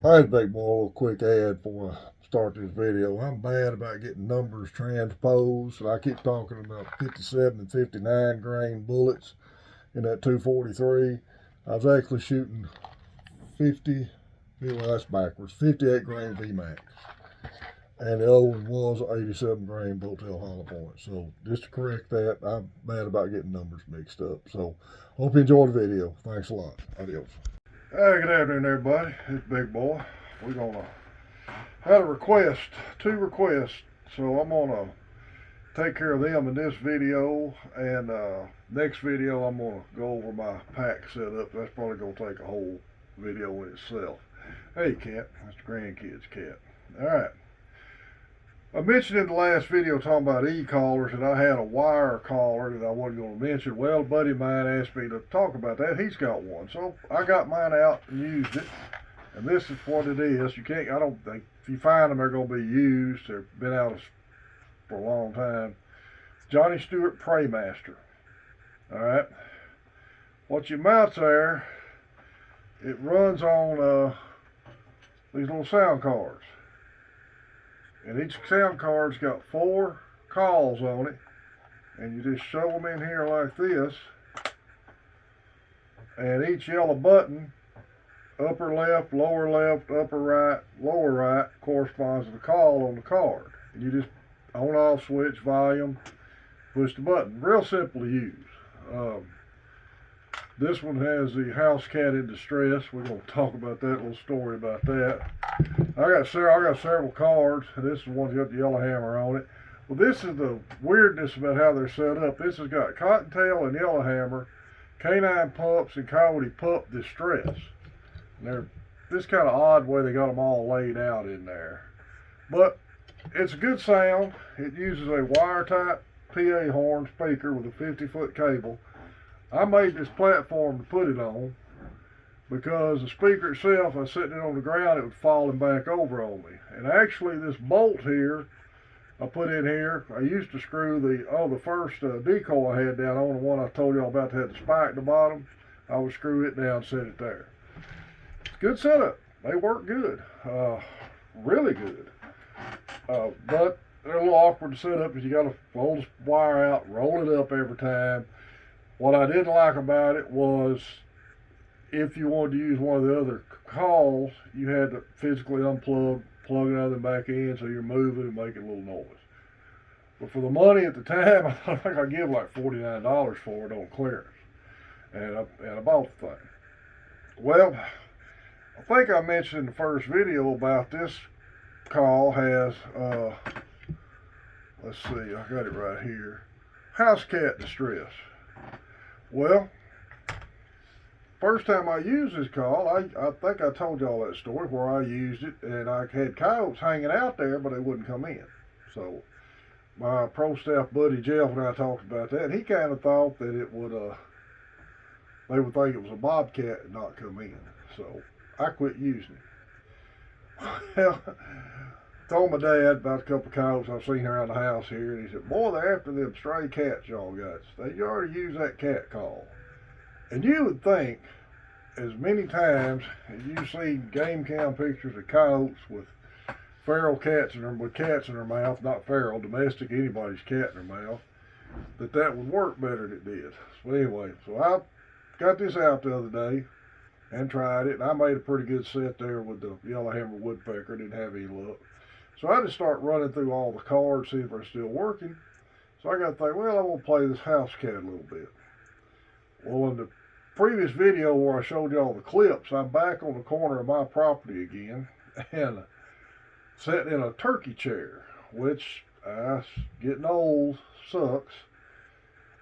Hi, Big Boy. A little quick ad before I start this video. I'm bad about getting numbers transposed. I keep talking about 57 and 59 grain bullets in that 243. I was actually shooting 50, well, that's backwards, 58 grain VMAX. And the other one was 87 grain Bulltail hollow point. So just to correct that, I'm bad about getting numbers mixed up. So hope you enjoyed the video. Thanks a lot. Adios. Hey, good afternoon, everybody. It's Big Boy. We're gonna had a request, two requests, so I'm gonna take care of them in this video. And next video, I'm gonna go over my pack setup. That's probably gonna take a whole video in itself. Hey, cat, that's the grandkid's cat. All right. I mentioned in the last video talking about e-collars that I had a wire collar that I wasn't going to mention. Well, a buddy of mine asked me to talk about that. He's got one, so I got mine out and used it. And this is what it is. You can't. I don't think if you find them, they're going to be used. They've been out for a long time. Johnny Stewart Praymaster. All right. What you mount there, it runs on these little sound cards, and each sound card's got four calls on it, and you just show them in here like this, and each yellow button, upper left, upper right, lower right, corresponds to the call on the card. And you just on off switch, volume, push the button. Real simple to use. Um, this one has the house cat in distress. We're going to talk about that, little story about that. I got several cards. This is one that's got the yellow hammer on it. Well, this is the weirdness about how they're set up. This has got Cottontail and Yellowhammer, Canine Pumps, and Coyote Pup Distress. And they're this kind of odd way they got them all laid out in there. But it's a good sound. It uses a wire type PA horn speaker with a 50-foot cable. I made this platform to put it on because the speaker itself, I was sitting it on the ground, it was falling back over on me. And actually, this bolt here, I put in here. I used to screw the first decoy I had down on, the one I told y'all about that had the spike at the bottom. I would screw it down and set it there. It's a good setup. They work good, really good. But they're a little awkward to set up because you got to fold the wire out, roll it up every time. What I didn't like about it was if you wanted to use one of the other calls, you had to physically unplug, plug another back in, so you're moving and making a little noise. But for the money at the time, I think I give like $49 for it on clearance, and I bought the thing. Well, I think I mentioned in the first video about this call has let's see, I got it right here. House cat distress. Well, first time I used this call, I think I told y'all that story where I used it, and I had coyotes hanging out there, but they wouldn't come in. So my pro staff buddy Jeff and I talked about that, and he kind of thought that it would, they would think it was a bobcat and not come in. So I quit using it. Well, told my dad about a couple of coyotes I've seen around the house here, and he said, "Boy, they're after them stray cats y'all got. They already used that cat call." And you would think, as many times as you see game cam pictures of coyotes with feral cats with cats in their mouth, not feral, domestic, anybody's cat in their mouth, that would work better than it did. So anyway, so I got this out the other day and tried it, and I made a pretty good set there with the yellowhammer woodpecker. Didn't have any luck. So I just start running through all the cards, see if they're still working. So I got to think, well, I want to play this house cat a little bit. Well, in the previous video where I showed y'all the clips, I'm back on the corner of my property again and sitting in a turkey chair, which getting old sucks.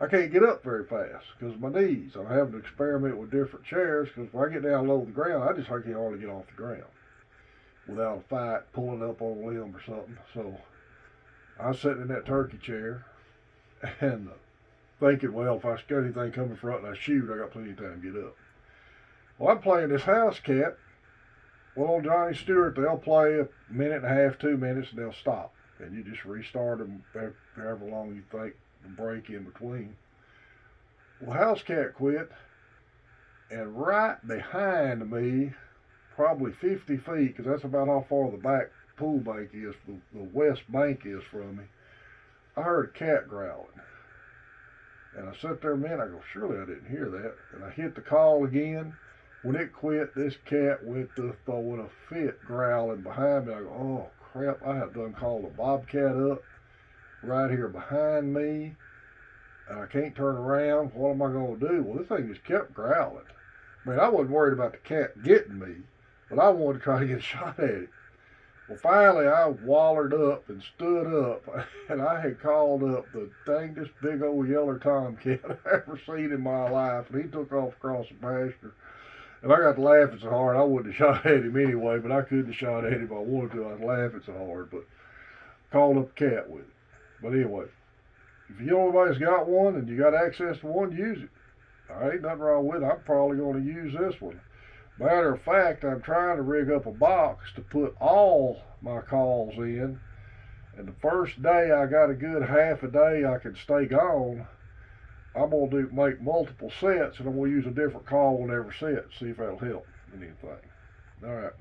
I can't get up very fast because of my knees. I'm having to experiment with different chairs because when I get down low to the ground, I just can't hardly get off the ground without a fight pulling up on a limb or something. So I was sitting in that turkey chair and thinking, well, if I got anything coming front and I shoot, I got plenty of time to get up. Well, I'm playing this house cat. Well, on Johnny Stewart, they'll play a minute and a half, 2 minutes, and they'll stop. And you just restart them however long you think the break in between. Well, house cat quit, and right behind me, probably 50 feet, because that's about how far the back pool bank is, the west bank is from me. I heard a cat growling. And I sat there a minute, I go, surely I didn't hear that. And I hit the call again. When it quit, this cat went to throwing a fit growling behind me. I go, oh crap, I have done called a bobcat up right here behind me. And I can't turn around. What am I going to do? Well, this thing just kept growling. I mean, I wasn't worried about the cat getting me, but I wanted to try to get a shot at it. Well, finally, I wallered up and stood up, and I had called up the dangest big old yeller tomcat I've ever seen in my life, and he took off across the pasture. And I got to laughing so hard, I wouldn't have shot at him anyway, but I couldn't have shot at him if I wanted to. I was laughing so hard, but called up the cat with it. But anyway, if you know anybody's got one and you got access to one, use it. There ain't nothing wrong with it. I'm probably going to use this one. Matter of fact, I'm trying to rig up a box to put all my calls in. And the first day I got a good half a day I can stay gone, I'm going to make multiple sets, and I'm going to use a different call on every set, see if that'll help in anything. All right.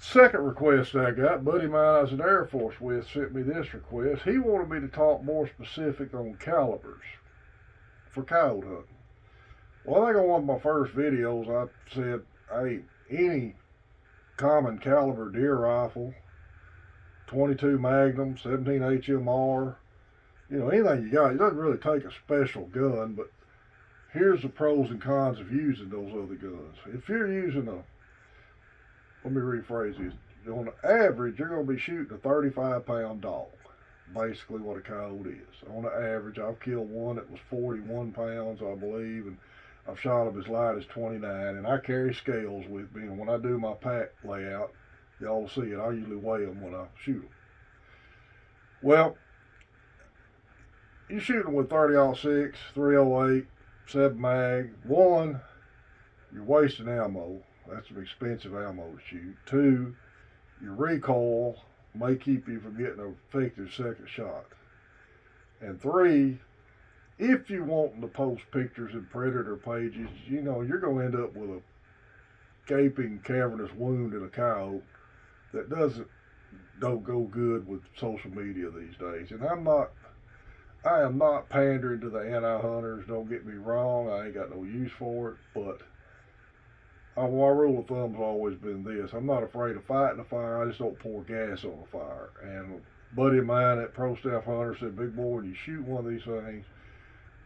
Second request I got, buddy of mine I was in the Air Force with sent me this request. He wanted me to talk more specific on calibers for coyote hunting. Well, I think on one of my first videos I said, hey, any common caliber deer rifle, 22 Magnum, 17 HMR, anything you got. It doesn't really take a special gun, but here's the pros and cons of using those other guns. If you're using let me rephrase this, on the average, you're going to be shooting a 35-pound dog, basically what a coyote is. On the average, I've killed one that was 41 pounds, I believe, and I've shot them as light as 29, and I carry scales with me, and when I do my pack layout, y'all will see it. I usually weigh them when I shoot them. Well, you shoot them with 30-06, 308, 7 mag. One, you're wasting ammo. That's some expensive ammo to shoot. Two, your recoil may keep you from getting an effective second shot. And three, if you want to post pictures in Predator pages, you're going to end up with a gaping cavernous wound in a coyote that don't go good with social media these days. And I am not pandering to the anti-hunters, don't get me wrong, I ain't got no use for it, but my rule of thumb's always been this: I'm not afraid of fighting a fire, I just don't pour gas on a fire. And a buddy of mine, that pro staff hunter, said, big boy, when you shoot one of these things,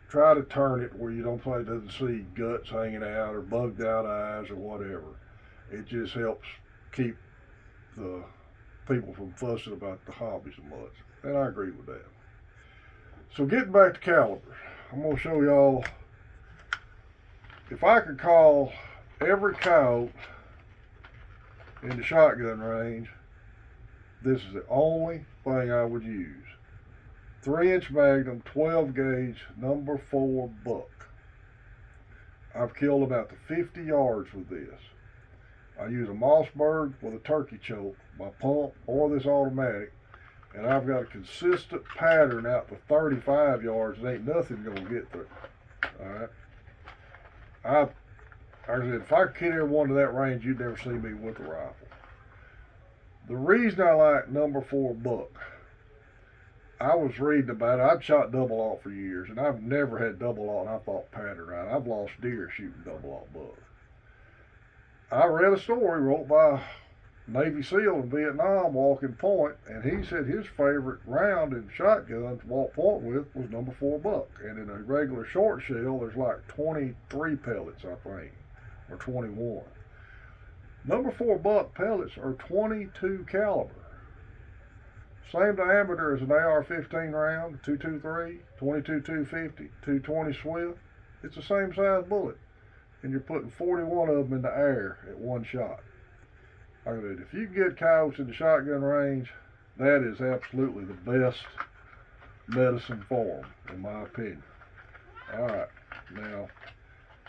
try to turn it where you don't think it doesn't see guts hanging out or bugged out eyes or whatever. It just helps keep the people from fussing about the hobby so much. And I agree with that. So getting back to calibers, I'm going to show y'all, if I could call every coyote in the shotgun range, this is the only thing I would use. 3-inch Magnum, 12 gauge, number 4 buck. I've killed about to 50 yards with this. I use a Mossberg with a turkey choke, my pump, or this automatic, and I've got a consistent pattern out to 35 yards. There ain't nothing going to get through. All right. I said, if I could hit everyone to that range, you'd never see me with a rifle. The reason I like number 4 buck, I was reading about it. I'd shot double aught for years, and I've never had double aught, and I thought pattern right. I've lost deer shooting double aught bucks. I read a story wrote by a Navy SEAL in Vietnam, walking point, and he said his favorite round in shotgun to walk point with was number 4 buck. And in a regular short shell, there's like 23 pellets, I think, or 21. Number 4 buck pellets are 22 caliber. Same diameter as an AR-15 round, 223, 22 250, 220 Swift. It's the same size bullet. And you're putting 41 of them in the air at one shot. I mean, if you can get coyotes in the shotgun range, that is absolutely the best medicine for them, in my opinion. All right, now,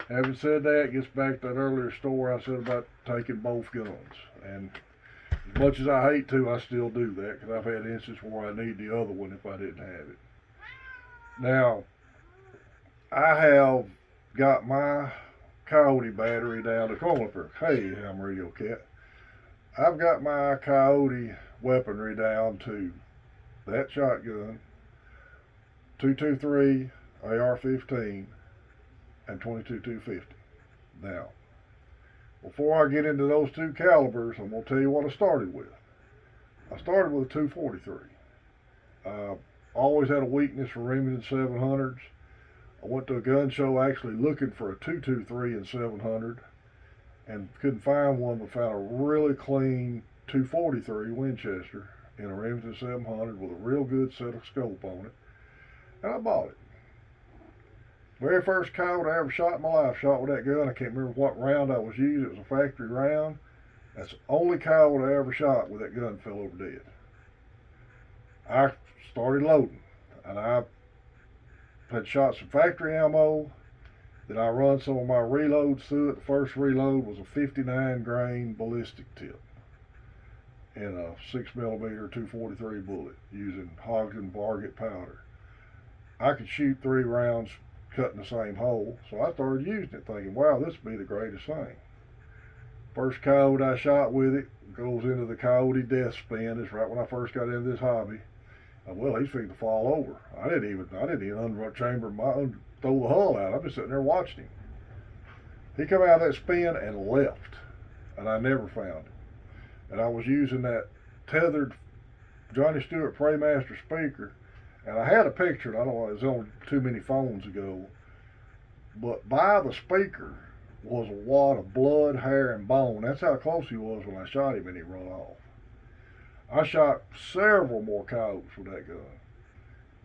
having said that, it gets back to that earlier story I said about taking both guns. And as much as I hate to, I still do that, because I've had instances where I need the other one if I didn't have it. Now, I have got my Coyote battery down the corner for, hey, I'm Radio Cat. I've got my Coyote weaponry down to that shotgun, 223, AR-15, and 22-250. Now, before I get into those two calibers, I'm going to tell you what I started with. I started with a 243. Always had a weakness for Remington 700s. I went to a gun show actually looking for a 223 and 700 and couldn't find one, but found a really clean 243 Winchester in a Remington 700 with a real good set of scope on it, and I bought it. Very first coyote I ever shot in my life, shot with that gun. I can't remember what round I was using. It was a factory round. That's the only coyote I ever shot with that gun fell over dead. I started loading, and I had shot some factory ammo. Then I run some of my reloads through it. The first reload was a 59 grain ballistic tip in a 6mm 243 bullet using Hodgdon Varget powder. I could shoot 3 rounds cutting the same hole, so I started using it thinking, wow, this would be the greatest thing. First coyote I shot with it goes into the coyote death spin. It's right when I first got into this hobby. Well, he's fixing to fall over. I didn't even unchamber throw the hull out. I'm just sitting there watching him. He come out of that spin and left, and I never found him. And I was using that tethered Johnny Stewart Praymaster speaker, and I had a picture. I don't know, it was on too many phones ago, but by the speaker was a wad of blood, hair, and bone. That's how close he was when I shot him, and he run off. I shot several more coyotes with that gun,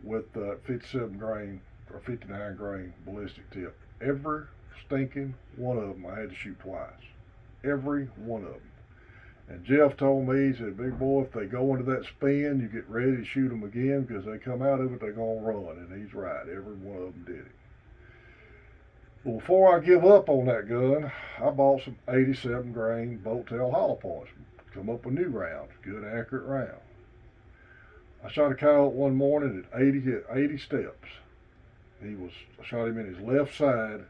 with 57 grain or 59 grain ballistic tip. Every stinking one of them I had to shoot twice. Every one of them. And Jeff told me, he said, big boy, if they go into that spin, you get ready to shoot them again, because they come out of it, they're going to run. And he's right. Every one of them did it. Well, before I give up on that gun, I bought some 87 grain bolt tail hollow points. Come up with new rounds, good accurate round. I shot a coyote one morning at 80 steps. I shot him in his left side.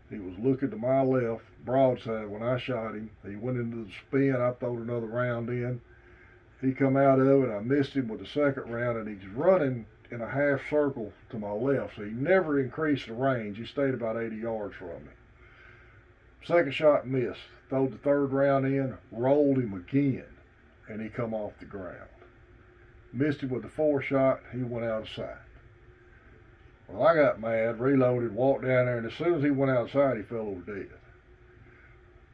He was looking to my left, broadside when I shot him. He went into the spin. I throwed another round in. He come out of it. I missed him with the second round, and he's running in a half circle to my left, so he never increased the range. He stayed about 80 yards from me. Second shot missed. Throwed the third round in, rolled him again, and he come off the ground. Missed him with the fourth shot. He went out of sight. Well, I got mad, reloaded, walked down there, and as soon as he went outside, he fell over dead.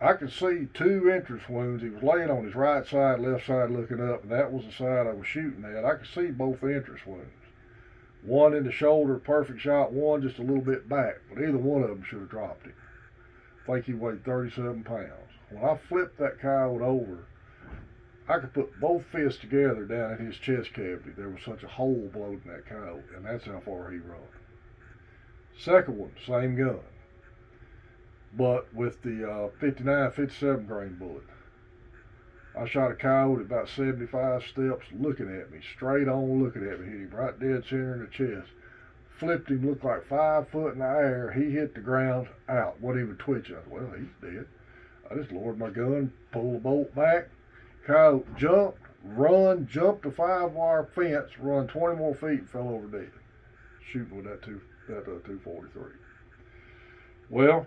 I could see 2 entrance wounds. He was laying on his right side, left side looking up, and that was the side I was shooting at. I could see both entrance wounds. One in the shoulder, perfect shot, one just a little bit back, but either one of them should have dropped him. I think he weighed 37 pounds. When I flipped that coyote over, I could put both fists together down in his chest cavity. There was such a hole blowed in that coyote, and that's how far he run. Second one, same gun, but with the 59, 57 grain bullet. I shot a coyote at about 75 steps looking at me, straight on looking at me, hit him right dead center in the chest. Flipped him, looked like 5 foot in the air. He hit the ground out, wasn't even twitching. I said, well, he's dead. I just lowered my gun, pulled the bolt back. Coyote jumped, jumped a 5-wire fence, run 20 more feet, and fell over dead. Shooting with that 243. Well,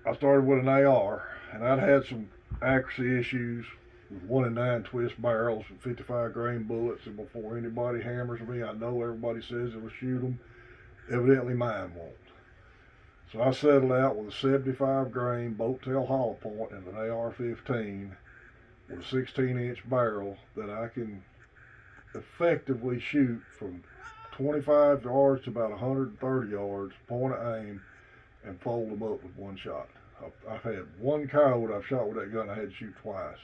I started with an AR, and I'd had some accuracy issues with 1 in 9 twist barrels and 55 grain bullets, and before anybody hammers me, I know everybody says it will shoot them. Evidently mine won't. So I settled out with a 75 grain bolt tail hollow point and an AR-15 with a 16-inch barrel that I can effectively shoot from 25 yards to about 130 yards, point of aim, and fold them up with one shot. I've had one coyote I've shot with that gun I had to shoot twice.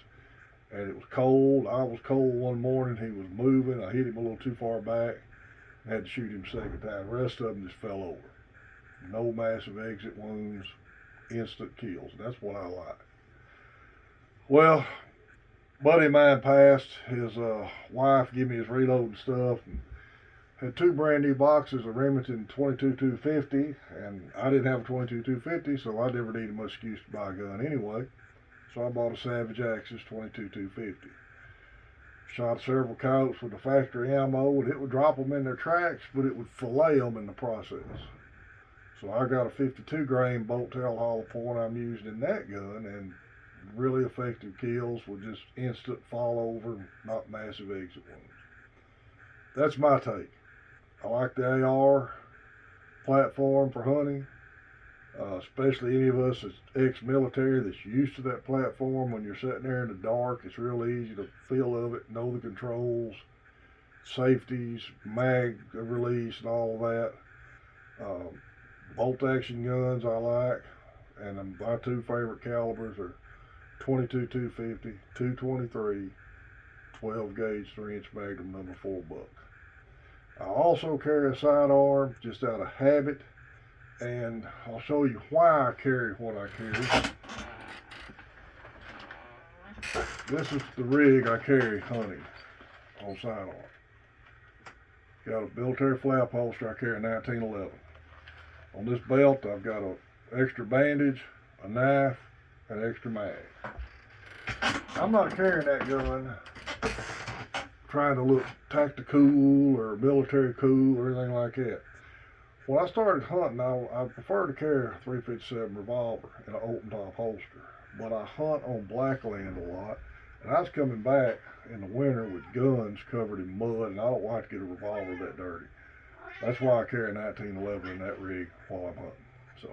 And it was cold. I was cold one morning. He was moving. I hit him a little too far back. I had to shoot him a second time. The rest of them just fell over. No massive exit wounds, instant kills. That's what I like. Well, buddy of mine passed. His wife gave me his reload and stuff. And Had two brand new boxes of Remington 22-250, and I didn't have a 22-250, so I never needed much excuse to buy a gun anyway. So I bought a Savage Axis 22-250. Shot several coyotes with the factory ammo, and it would drop them in their tracks, but it would fillet them in the process. So I got a 52 grain bolt tail hollow point I'm using in that gun, and really effective kills with just instant fall over, not massive exit wounds. That's my take. I like the AR platform for hunting, especially any of us that's ex-military that's used to that platform. When you're sitting there in the dark, it's real easy to feel of it, know the controls, safeties, mag release, and all of that. Bolt action guns I like, and my two favorite calibers are 22-250, 223, 12 gauge 3-inch Magnum number 4 buck. I also carry a sidearm just out of habit, and I'll show you why I carry what I carry. This is the rig I carry hunting on sidearm. Got a military flap holster. I carry a 1911. On this belt, I've got an extra bandage, a knife, and an extra mag. I'm not carrying that gun trying to look tactical or military cool or anything like that. When I started hunting, I prefer to carry a 357 revolver in an open top holster, but I hunt on blackland a lot, and I was coming back in the winter with guns covered in mud, and I don't like to get a revolver that dirty. That's why I carry a 1911 in that rig while I'm hunting. So,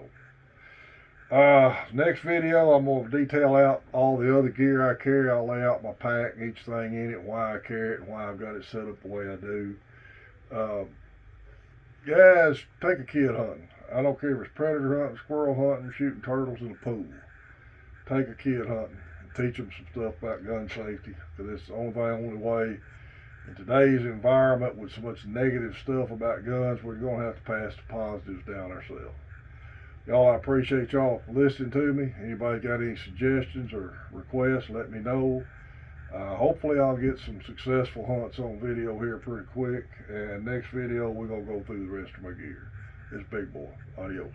next video, I'm going to detail out all the other gear I carry. I'll lay out my pack, each thing in it, why I carry it, and why I've got it set up the way I do. Guys, take a kid hunting. I don't care if it's predator hunting, squirrel hunting, shooting turtles in a pool. Take a kid hunting and teach them some stuff about gun safety, because it's the only way. In today's environment with so much negative stuff about guns, we're going to have to pass the positives down ourselves. Y'all, I appreciate y'all listening to me. Anybody got any suggestions or requests, let me know. Hopefully I'll get some successful hunts on video here pretty quick. And next video, we're going to go through the rest of my gear. It's Big Boy. Adios.